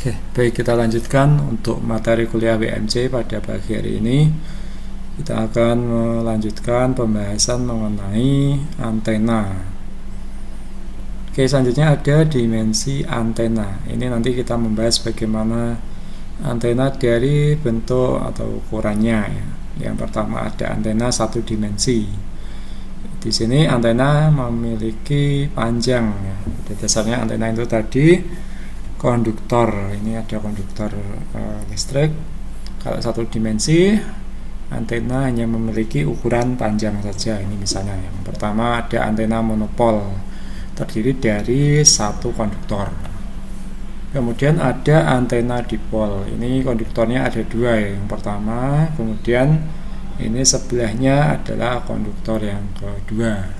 Oke, baik, kita lanjutkan untuk materi kuliah WMC pada pagi hari ini. Kita akan melanjutkan pembahasan mengenai antena. Oke, selanjutnya ada dimensi antena. Ini nanti kita membahas bagaimana antena dari bentuk atau ukurannya ya. Yang pertama ada antena satu dimensi. Di sini antena memiliki panjang ya. Pada dasarnya antena itu tadi konduktor. Ini ada konduktor listrik. Kalau satu dimensi, antena hanya memiliki ukuran panjang saja. Ini misalnya yang pertama ada antena monopol, terdiri dari satu konduktor. Kemudian ada antena dipol. Ini konduktornya ada dua ya. Yang pertama, kemudian ini sebelahnya adalah konduktor yang kedua.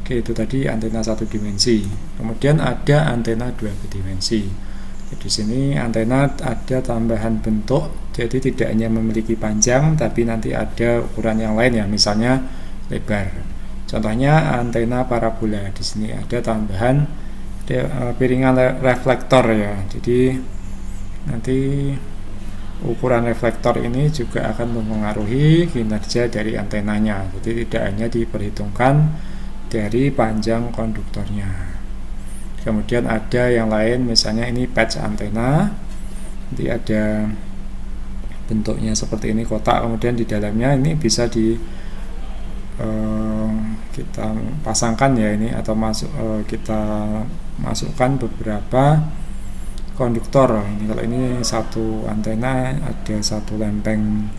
Oke, itu tadi antena satu dimensi. Kemudian ada antena dua dimensi. Di sini antena ada tambahan bentuk, jadi tidak hanya memiliki panjang, tapi nanti ada ukuran yang lain ya, misalnya lebar. Contohnya antena parabola. Di sini ada tambahan piringan reflektor ya. Jadi nanti ukuran reflektor ini juga akan mempengaruhi kinerja dari antenanya. Jadi tidak hanya diperhitungkan dari panjang konduktornya. Kemudian ada yang lain, misalnya ini patch antena. Nanti ada bentuknya seperti ini, kotak, kemudian di dalamnya ini bisa kita pasangkan ya ini, atau kita masukkan beberapa konduktor. Ini kalau ini satu antena ada satu lempeng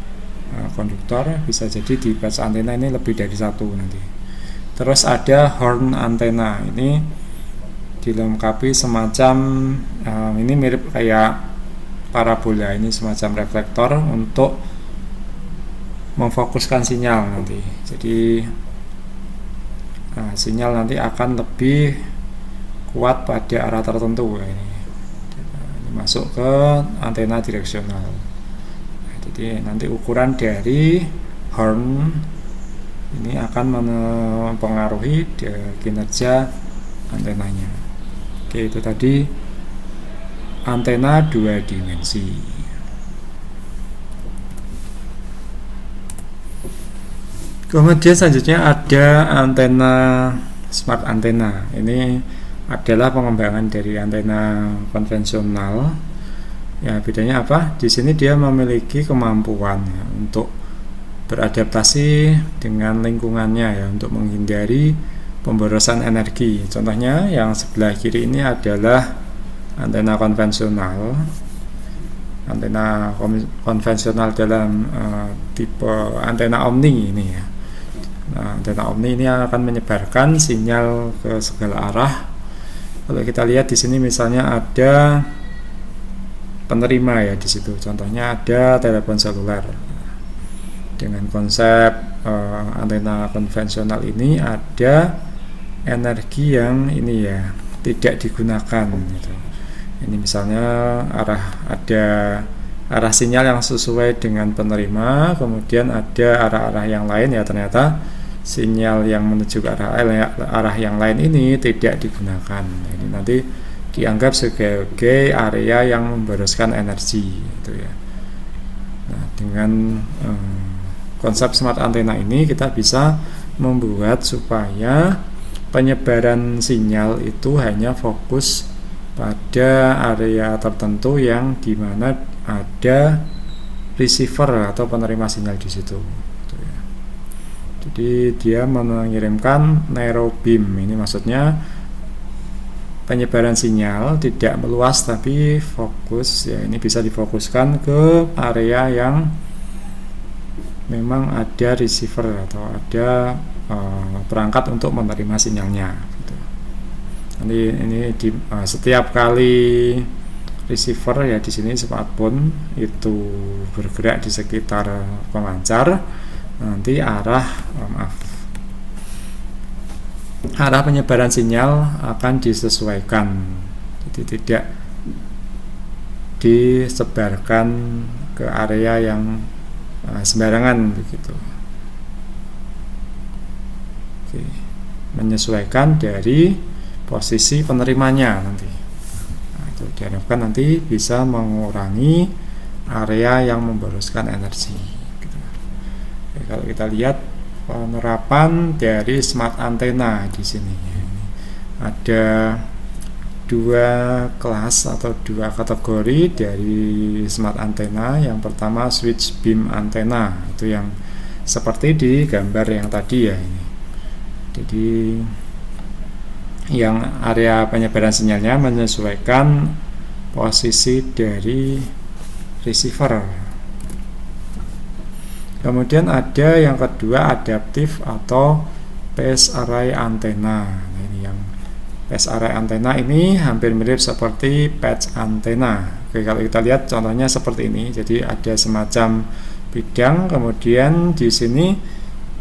konduktor, bisa jadi di patch antena ini lebih dari satu nanti. Terus ada horn antena. Ini dilengkapi semacam ini mirip kayak parabola, ini semacam reflektor untuk memfokuskan sinyal nanti. Jadi sinyal nanti akan lebih kuat pada arah tertentu. Ini masuk ke antena direksional. Jadi nanti ukuran dari horn ini akan mempengaruhi kinerja antenanya. Oke, itu tadi antena dua dimensi. Kemudian selanjutnya ada antena smart antena. Ini adalah pengembangan dari antena konvensional. Ya, bedanya apa? Di sini dia memiliki kemampuan ya, untuk beradaptasi dengan lingkungannya ya, untuk menghindari pemborosan energi. Contohnya yang sebelah kiri ini adalah antena konvensional. Antena konvensional dalam tipe antena omni ini ya. Nah, antena omni ini akan menyebarkan sinyal ke segala arah. Kalau kita lihat di sini misalnya ada penerima ya di situ. Contohnya ada telepon seluler. Dengan konsep antena konvensional ini ada energi yang ini ya tidak digunakan gitu. Ini misalnya arah sinyal yang sesuai dengan penerima, kemudian ada arah-arah yang lain ya, ternyata sinyal yang menuju ke arah yang lain ini tidak digunakan. Ini nanti dianggap sebagai area yang memboroskan energi gitu ya. Nah, dengan konsep smart antena ini kita bisa membuat supaya penyebaran sinyal itu hanya fokus pada area tertentu yang dimana ada receiver atau penerima sinyal di situ. Gitu ya. Jadi dia mengirimkan narrow beam. Ini maksudnya penyebaran sinyal tidak meluas tapi fokus ya. Ini bisa difokuskan ke area yang memang ada receiver atau ada perangkat untuk menerima sinyalnya. Gitu. Nanti ini setiap kali receiver ya di sini smartphone itu bergerak di sekitar pemancar, nanti arah penyebaran sinyal akan disesuaikan, jadi tidak disebarkan ke area yang sembarangan begitu. Oke. Menyesuaikan dari posisi penerimanya nanti. Nah, itu diharapkan nanti bisa mengurangi area yang memboroskan energi gitu. Oke, kalau kita lihat penerapan dari smart antena di sini, ada dua kelas atau dua kategori dari smart antena. Yang pertama switch beam antena, itu yang seperti di gambar yang tadi ya ini. Jadi yang area penyebaran sinyalnya menyesuaikan posisi dari receiver. Kemudian ada yang kedua adaptif atau phase array antena. Nah, ini yang phase array antena ini hampir mirip seperti patch antena. Oke, kalau kita lihat contohnya seperti ini. Jadi ada semacam bidang, kemudian di sini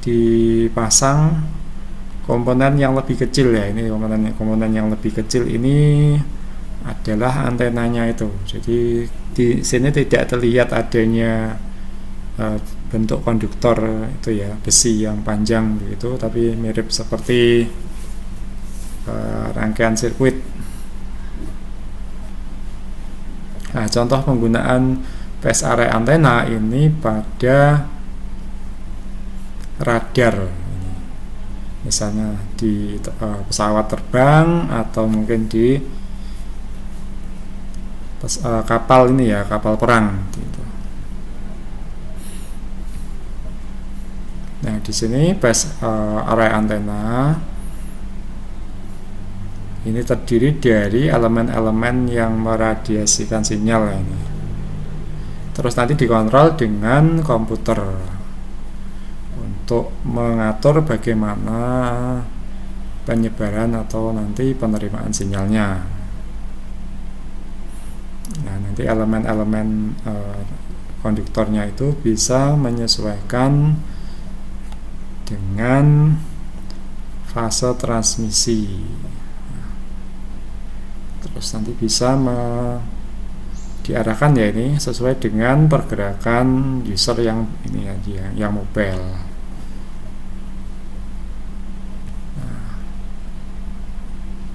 dipasang komponen yang lebih kecil ya. Ini komponen yang lebih kecil ini adalah antenanya itu. Jadi di sini tidak terlihat adanya bentuk konduktor itu ya, besi yang panjang begitu, tapi mirip seperti rangkaian sirkuit. Nah, contoh penggunaan phase array antena ini pada radar, misalnya di pesawat terbang atau mungkin di kapal ini ya, kapal perang gitu. Nah, di sini phase array antena ini terdiri dari elemen-elemen yang meradiasikan sinyal ini. Terus nanti dikontrol dengan komputer untuk mengatur bagaimana penyebaran atau nanti penerimaan sinyalnya. Nah, nanti elemen-elemen konduktornya itu bisa menyesuaikan dengan fase transmisi. Terus nanti bisa diarahkan ya ini sesuai dengan pergerakan user yang ini ya, yang mobile.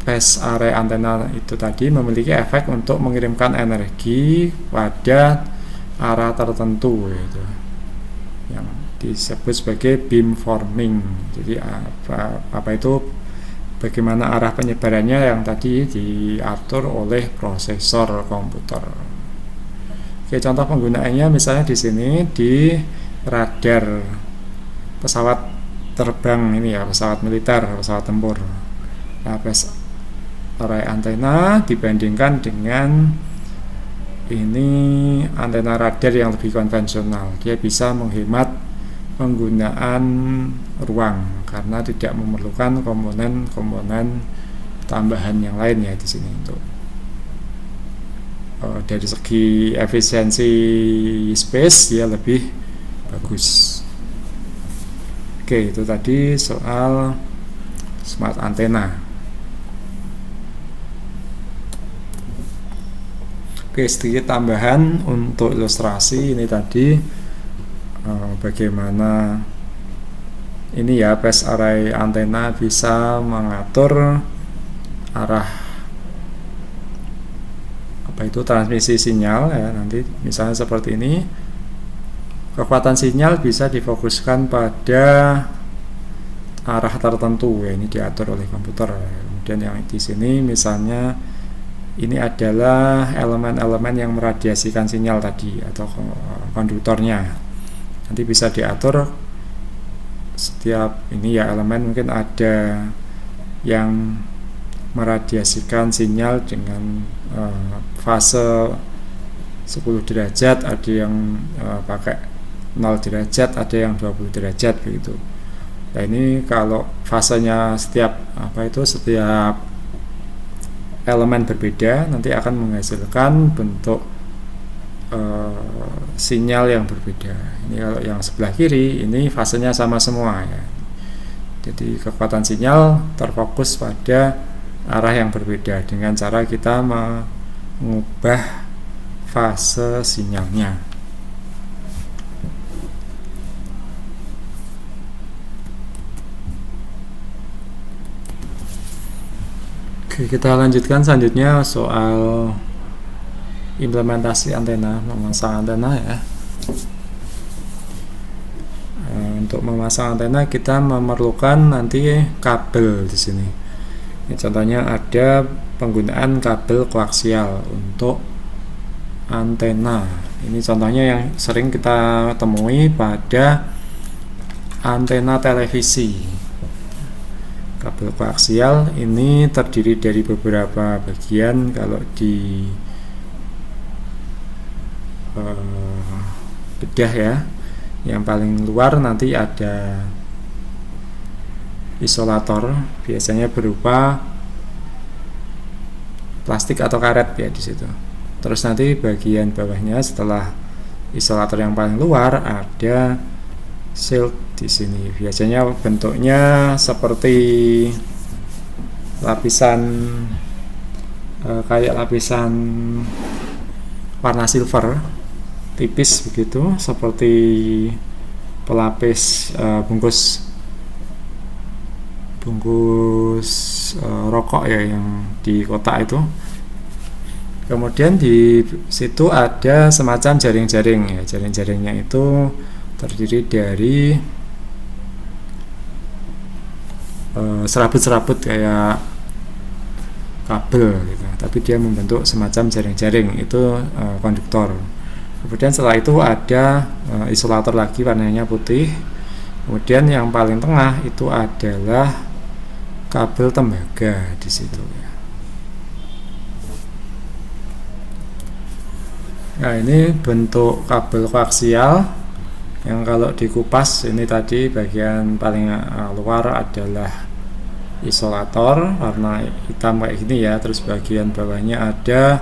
Phase array antena itu tadi memiliki efek untuk mengirimkan energi pada arah tertentu gitu, yang disebut sebagai beamforming. Jadi apa itu, bagaimana arah penyebarannya yang tadi diatur oleh prosesor komputer. Oke, contoh penggunaannya misalnya di sini di radar pesawat terbang ini ya, pesawat militer, pesawat tempur. Nah, phase array antena dibandingkan dengan ini antena radar yang lebih konvensional, dia bisa menghemat penggunaan ruang karena tidak memerlukan komponen-komponen tambahan yang lain ya di sini untuk dari segi efisiensi space dia lebih bagus. Oke, itu tadi soal smart antena. Oke, sedikit tambahan untuk ilustrasi ini tadi bagaimana ini ya phase array antena bisa mengatur arah apa itu transmisi sinyal ya. Nanti misalnya seperti ini, kekuatan sinyal bisa difokuskan pada arah tertentu ya, ini diatur oleh komputer. Kemudian yang di sini misalnya ini adalah elemen-elemen yang meradiasikan sinyal tadi atau konduktornya. Nanti bisa diatur setiap ini ya elemen, mungkin ada yang meradiasikan sinyal dengan fase 10 derajat, ada yang pakai 0 derajat, ada yang 20 derajat begitu. Nah, ini kalau fasenya setiap elemen berbeda nanti akan menghasilkan bentuk sinyal yang berbeda. Ini kalau yang sebelah kiri ini fasenya sama semua ya. Jadi kekuatan sinyal terfokus pada arah yang berbeda dengan cara kita mengubah fase sinyalnya. Oke, kita lanjutkan selanjutnya soal implementasi antena, memasang antena ya. Untuk memasang antena kita memerlukan nanti kabel di sini. Ini contohnya ada penggunaan kabel koaksial untuk antena. Ini contohnya yang sering kita temui pada antena televisi. Kabel koaksial ini terdiri dari beberapa bagian. Kalau di bedah ya, yang paling luar nanti ada isolator, biasanya berupa plastik atau karet ya di situ. Terus nanti bagian bawahnya setelah isolator yang paling luar ada shield di sini. Biasanya bentuknya seperti lapisan kayak lapisan warna silver tipis begitu, seperti pelapis bungkus rokok ya yang di kotak itu. Kemudian di situ ada semacam jaring-jaring ya. Jaring-jaringnya itu terdiri dari serabut-serabut kayak kabel gitu. Tapi dia membentuk semacam jaring-jaring, itu konduktor. Kemudian setelah itu ada isolator lagi warnanya putih. Kemudian yang paling tengah itu adalah kabel tembaga di situ ya. Nah, ini bentuk kabel koaksial yang kalau dikupas ini tadi bagian paling luar adalah isolator warna hitam kayak gini ya. Terus bagian bawahnya ada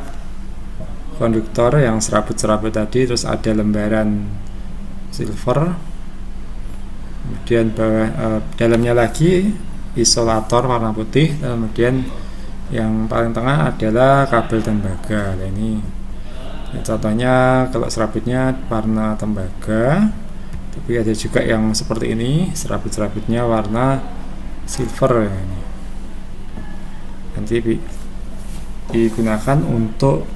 konduktor yang serabut-serabut tadi, terus ada lembaran silver. Kemudian dalamnya lagi isolator warna putih. Kemudian yang paling tengah adalah kabel tembaga. Nah, ini contohnya kalau serabutnya warna tembaga, tapi ada juga yang seperti ini, serabut-serabutnya warna silver ya. Ini nanti digunakan untuk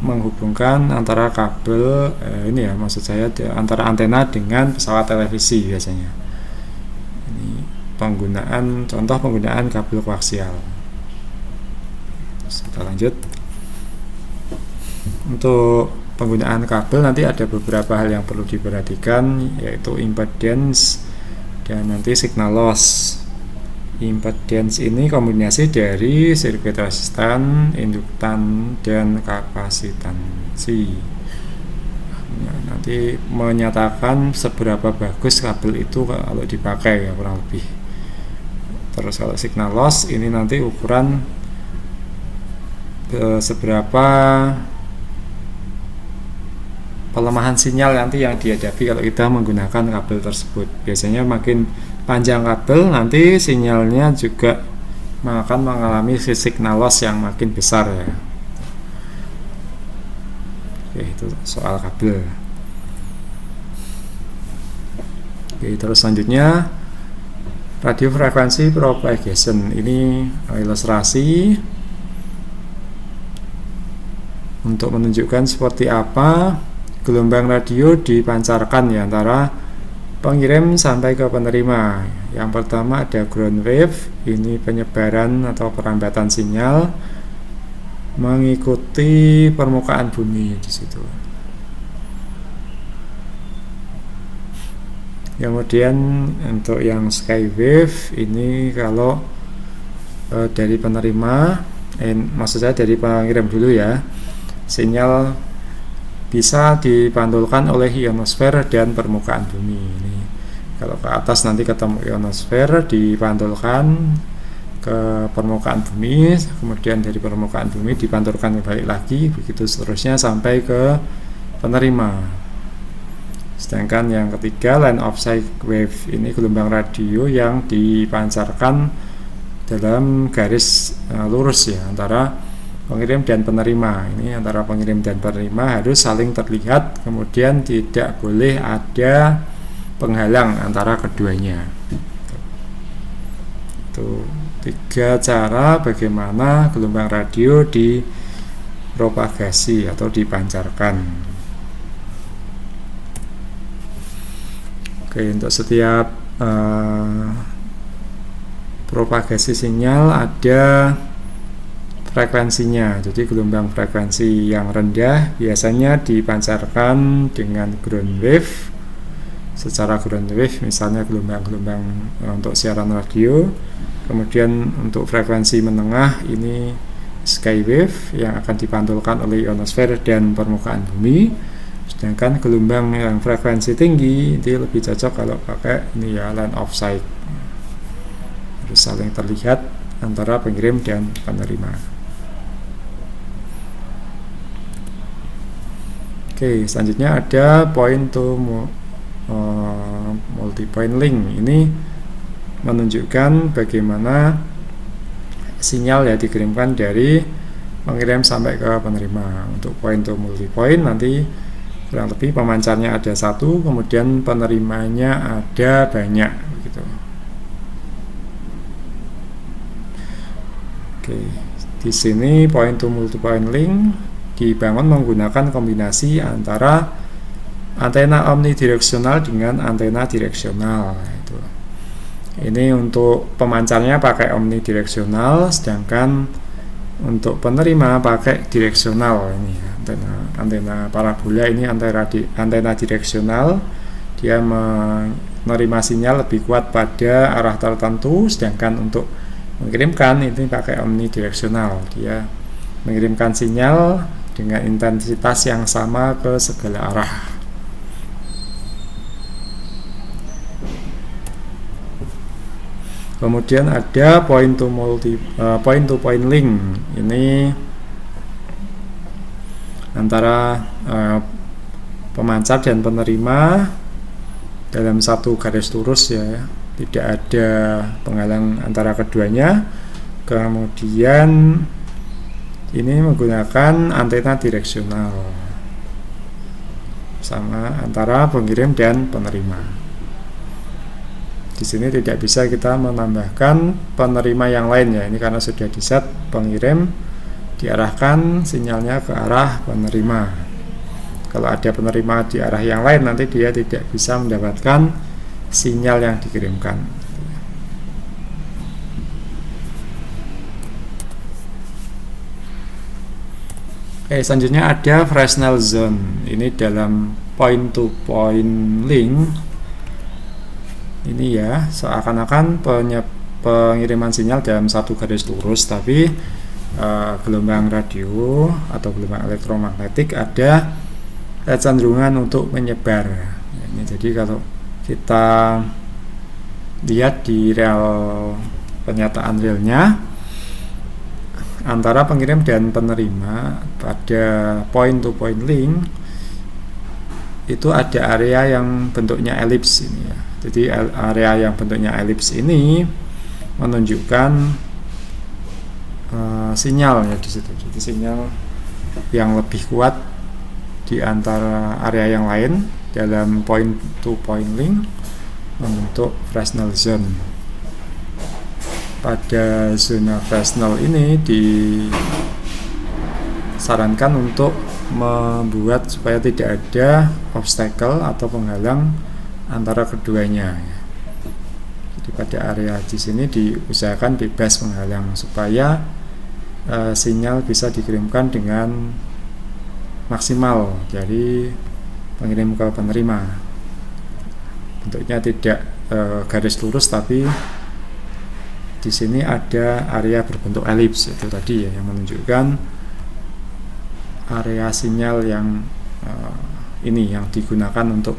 menghubungkan antara kabel ini ya, maksud saya antara antena dengan pesawat televisi biasanya. Ini contoh penggunaan kabel koaksial. Terus kita lanjut. Untuk penggunaan kabel nanti ada beberapa hal yang perlu diperhatikan, yaitu impedance dan nanti signal loss. Impedance ini kombinasi dari sirkuit resistan, induktan, dan kapasitansi. Nanti menyatakan seberapa bagus kabel itu kalau dipakai ya, kurang lebih. Terus kalau signal loss ini nanti ukuran seberapa pelemahan sinyal nanti yang dihadapi kalau kita menggunakan kabel tersebut. Biasanya makin panjang kabel nanti sinyalnya juga akan mengalami signal loss yang makin besar ya. Oke, itu soal kabel. Oke, terus selanjutnya radio frekuensi propagation. Ini ilustrasi untuk menunjukkan seperti apa gelombang radio dipancarkan ya antara pengirim sampai ke penerima. Yang pertama ada ground wave, ini penyebaran atau perambatan sinyal mengikuti permukaan bumi di situ. Kemudian untuk yang sky wave ini kalau dari penerima, maksud saya dari pengirim dulu ya, sinyal bisa dipantulkan oleh ionosfer dan permukaan bumi. Ini kalau ke atas nanti ketemu ionosfer, dipantulkan ke permukaan bumi, kemudian dari permukaan bumi dipantulkan balik lagi, begitu seterusnya sampai ke penerima. Sedangkan yang ketiga line of sight wave, ini gelombang radio yang dipancarkan dalam garis lurus ya antara pengirim dan penerima. Ini antara pengirim dan penerima harus saling terlihat, kemudian tidak boleh ada penghalang antara keduanya. Itu 3 cara bagaimana gelombang radio dipropagasi atau dipancarkan. Oke, untuk setiap propagasi sinyal ada frekuensinya. Jadi gelombang frekuensi yang rendah biasanya dipancarkan dengan ground wave, secara ground wave, misalnya gelombang-gelombang untuk siaran radio. Kemudian untuk frekuensi menengah ini skywave yang akan dipantulkan oleh ionosfer dan permukaan bumi. Sedangkan gelombang yang frekuensi tinggi itu lebih cocok kalau pakai ini ya, line of sight, harus saling terlihat antara pengirim dan penerima. Oke, selanjutnya ada point to multi-point link. Ini menunjukkan bagaimana sinyal ya dikirimkan dari pengirim sampai ke penerima. Untuk point to multi-point nanti kurang lebih pemancarnya ada satu, kemudian penerimanya ada banyak gitu. Oke, di sini point to multi-point link dibangun menggunakan kombinasi antara antena omnidireksional dengan antena direksional. Ini untuk pemancarnya pakai omnidireksional, sedangkan untuk penerima pakai direksional. Ini antena parabola ini antena direksional, dia menerima sinyal lebih kuat pada arah tertentu, sedangkan untuk mengirimkan ini pakai omnidireksional, dia mengirimkan sinyal dengan intensitas yang sama ke segala arah. Kemudian ada point to point link. Ini antara pemancar dan penerima dalam satu garis lurus ya, tidak ada penghalang antara keduanya. Kemudian ini menggunakan antena direksional sama antara pengirim dan penerima. Di sini tidak bisa kita menambahkan penerima yang lain ya. Ini karena sudah diset pengirim, diarahkan sinyalnya ke arah penerima. Kalau ada penerima di arah yang lain, nanti dia tidak bisa mendapatkan sinyal yang dikirimkan. Selanjutnya ada Fresnel zone. Ini dalam point to point link. Ini ya, seakan-akan pengiriman sinyal dalam satu garis lurus, tapi gelombang radio atau gelombang elektromagnetik ada kecenderungan untuk menyebar. Ini jadi kalau kita lihat di penyataan realnya, antara pengirim dan penerima pada point to point link itu ada area yang bentuknya elips ini ya. Jadi area yang bentuknya elips ini menunjukkan sinyal ya di situ. Jadi sinyal yang lebih kuat di antara area yang lain dalam point to point link membentuk Fresnel zone. Pada zona Fresnel ini disarankan untuk membuat supaya tidak ada obstacle atau penghalang antara keduanya. Jadi pada area di sini diusahakan bebas penghalang supaya sinyal bisa dikirimkan dengan maksimal dari pengirim ke penerima. Bentuknya tidak garis lurus, tapi di sini ada area berbentuk elips itu tadi ya, yang menunjukkan area sinyal yang ini yang digunakan untuk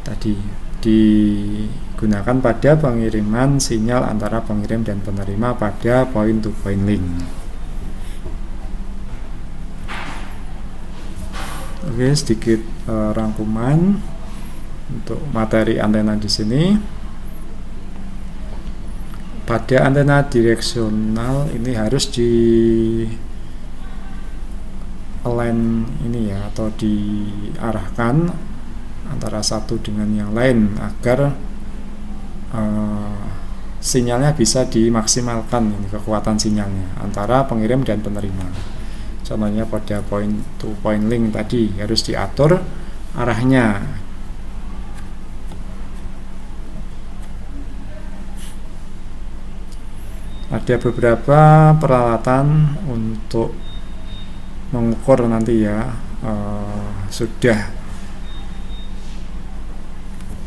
tadi digunakan pada pengiriman sinyal antara pengirim dan penerima pada point to point link. Oke, sedikit rangkuman untuk materi antena di sini. Pada antena direksional ini harus di align ini ya, atau diarahkan antara satu dengan yang lain agar sinyalnya bisa dimaksimalkan, ini kekuatan sinyalnya antara pengirim dan penerima. Contohnya pada point to point link tadi harus diatur arahnya. Ada beberapa peralatan untuk mengukur nanti ya sudah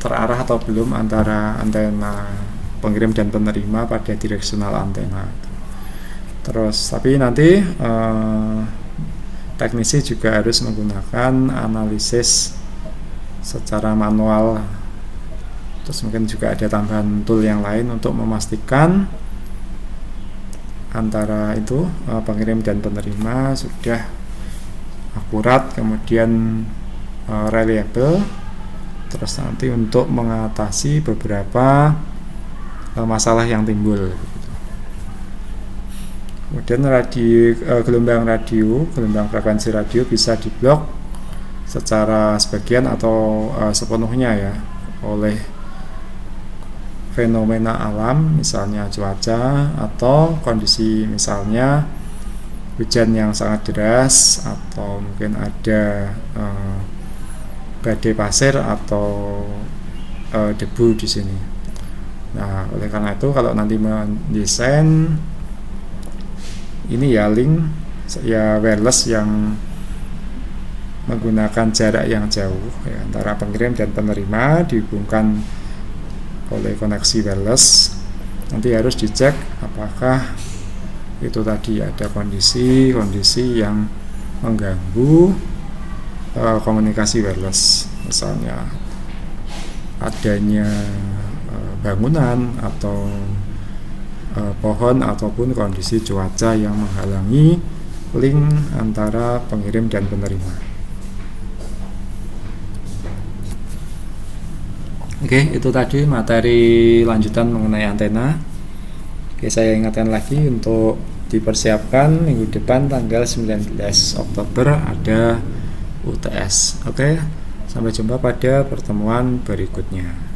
terarah atau belum antara antena pengirim dan penerima pada direksional antena. Terus tapi nanti teknisi juga harus menggunakan analisis secara manual. Terus mungkin juga ada tambahan tool yang lain untuk memastikan antara itu pengirim dan penerima sudah akurat, kemudian reliable. Terus nanti untuk mengatasi beberapa masalah yang timbul. Kemudian gelombang frekuensi radio bisa diblok secara sebagian atau sepenuhnya ya oleh fenomena alam, misalnya cuaca atau kondisi misalnya hujan yang sangat deras, atau mungkin ada badai pasir atau debu di sini. Nah, oleh karena itu kalau nanti mendesain ini ya link ya wireless yang menggunakan jarak yang jauh ya, antara pengirim dan penerima dihubungkan oleh koneksi wireless, nanti harus dicek apakah itu tadi ada kondisi yang mengganggu komunikasi wireless, misalnya adanya bangunan atau pohon ataupun kondisi cuaca yang menghalangi link antara pengirim dan penerima. Oke, itu tadi materi lanjutan mengenai antena. Oke, saya ingatkan lagi untuk dipersiapkan minggu depan tanggal 19 Oktober ada UTS. Oke, sampai jumpa pada pertemuan berikutnya.